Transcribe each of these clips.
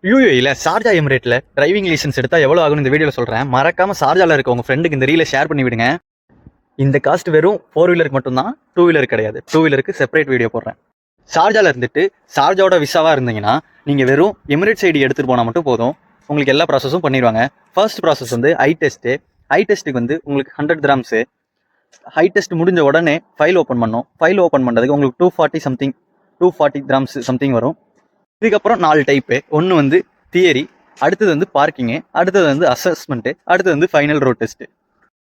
யூஏஇல Sharjah எமிரேட்ல driving licence எடுத்தா எவ்வளவு ஆகும்னு இந்த வீடியோல சொல்றேன். மறக்காம ஷார்ஜால இருக்க உங்க ஃப்ரெண்டுக்கு இந்த ரீலை ஷேர் பண்ணி விடுங்க. இந்த காஸ்ட் வெறும் 4 வீலருக்கு மட்டும்தான், 2 வீலர் கிடையாது. 2 வீலருக்கு செப்பரேட் வீடியோ போடுறேன். ஷார்ஜால இருந்துட்டு ஷார்ஜாவோட விசாவா இருந்தீங்கன்னா நீங்க வெறும் எமிரேட்ஸ் ஐடி எடுத்துட்டு போனா மட்டும் போதும். உங்களுக்கு எல்லா ப்ராசஸும் பண்ணிடுவாங்க. ஃபர்ஸ்ட் ப்ராசஸ் வந்து ஐ டெஸ்ட்டுக்கு வந்து உங்களுக்கு 100 கிராம்ஸ். ஹை டெஸ்ட் முடிஞ்ச உடனே ஃபைல் ஓப்பன் பண்ணோம். ஃபைல் ஓப்பன் பண்ணுறதுக்கு உங்களுக்கு 240 கிராம்ஸ் சம்திங் வரும். இதுக்கப்புறம் 4 டைப்பு. ஒன்று வந்து தியரி, அடுத்தது வந்து பார்க்கிங்கு, அடுத்தது வந்து அசஸ்மெண்ட்டு, அடுத்தது வந்து final road test.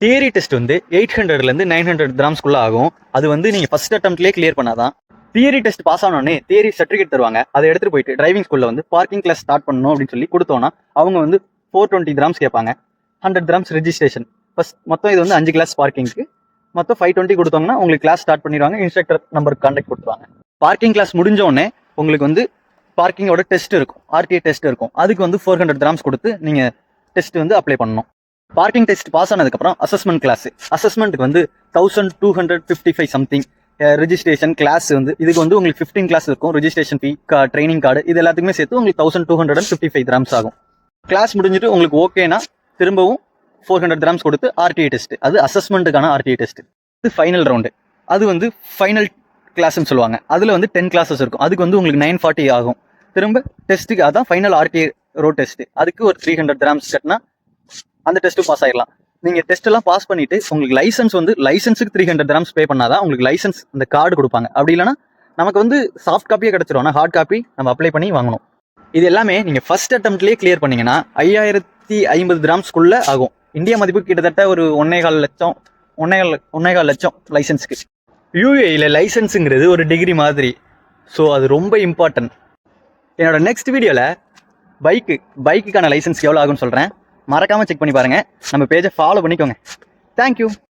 Theory test வந்து 800லேருந்து 900 கிராம்ஸ்குள்ளே ஆகும். அது வந்து நீங்கள் ஃபர்ஸ்ட் அட்டம்ப்ட்லேயே கிளியர் பண்ணாதான். தியரி டெஸ்ட் பாஸ் ஆனோடனே தியரி சர்டிஃபிகேட் தருவாங்க. அதை எடுத்துகிட்டு போயிட்டு டிரைவிங் ஸ்கூலில் வந்து பார்க்கிங் கிளாஸ் ஸ்டார்ட் பண்ணணும் அப்படின்னு சொல்லி கொடுத்தோன்னா அவங்க வந்து 420 கிராம்ஸ் கேட்பாங்க. 100 கிராம்ஸ் ரெஜிஸ்ட்ரேஷன். ஃபர்ஸ்ட் மொத்தம் இது வந்து 5 கிளாஸ் பார்க்கிங்க்கு மொத்தம் 520 கொடுத்தாங்கன்னா உங்களுக்கு கிளாஸ் ஸ்டார்ட் பண்ணிடுவாங்க. இன்ஸ்ட்ரக்டர் நம்பருக்கு கான்டாக்ட் கொடுத்துருவாங்க. பார்க்கிங் கிளாஸ் முடிஞ்ச உடனே உங்களுக்கு வந்து பார்க்கிங்கோட டெஸ்ட் இருக்கும், ஆர்டிஏ டெஸ்ட் இருக்கும். அதுக்கு வந்து 400 கிராம்ஸ் கொடுத்து நீங்கள் டெஸ்ட் வந்து அப்ளை பண்ணணும். பார்க்கிங் டெஸ்ட் பாஸ் ஆனதுக்கப்புறம் அசஸ்மெண்ட் கிளாஸ். அசஸ்மெண்ட்டுக்கு வந்து 1255 சம்திங். ரெஜிஸ்ட்ரேஷன் கிளாஸ் வந்து இதுக்கு வந்து உங்களுக்கு 15 கிளாஸ் இருக்கும். ரெஜிஸ்ட்ரேஷன் ஃபீ, ட்ரைனிங் கார்டு, இது எல்லாத்துக்குமே சேர்த்து உங்களுக்கு 1255 கிராம்ஸ் ஆகும். கிளாஸ் முடிஞ்சிட்டு உங்களுக்கு ஓகேனா திரும்பவும் 400 கிராம்ஸ் கொடுத்து ஆர்டிஏ டெஸ்ட். அது அசஸ்மெண்ட்டுக்கான ஆர்டிஏ டெஸ்ட். இது ஃபைனல் ரவுண்டு. அது வந்து ஃபைனல் கிளாஸ்ன்னு சொல்லுவாங்க. அதில் வந்து 10 கிளாஸஸ் இருக்கும். அதுக்கு வந்து உங்களுக்கு 940 ஆகும். திரும்ப டெஸ்ட்டுக்கு அதான் ஃபைனல் ஆர்டிஏ ரோட் டெஸ்ட். அதுக்கு ஒரு 300 கிராம்ஸ் கட்டினா அந்த டெஸ்ட்டு பாஸ் ஆகிடலாம். நீங்கள் டெஸ்ட் எல்லாம் பாஸ் பண்ணிட்டு உங்களுக்கு லைசன்ஸ் வந்து லைசன்ஸுக்கு 300 கிராம்ஸ் பே பண்ணாதான் உங்களுக்கு லைசன்ஸ் இந்த கார்டு கொடுப்பாங்க. அப்படி இல்லைனா நமக்கு வந்து சாஃப்ட் காப்பியே கிடச்சிரும். ஆனால் ஹார்ட் காப்பி நம்ம அப்ளை பண்ணி வாங்கணும். இது எல்லாமே நீங்கள் ஃபர்ஸ்ட் அட்டம்ப்ட்லேயே கிளியர் பண்ணீங்கன்னா 5050 கிராம்ஸ்குள்ளே ஆகும். இந்தியா மதிப்பு கிட்டத்தட்ட ஒரு 1.25 லட்சம் லைசன்ஸுக்கு. யூஏஇல லைசன்ஸுங்கிறது ஒரு டிகிரி மாதிரி. ஸோ அது ரொம்ப இம்பார்ட்டன்ட். என்னோட நெக்ஸ்ட் வீடியோவில் பைக்குக்கான லைசன்ஸ் எவ்வளோ ஆகும்னு சொல்கிறேன். மறக்காமல் செக் பண்ணி பாருங்கள். நம்ம பேஜை ஃபாலோ பண்ணிக்கோங்க. தேங்க்யூ.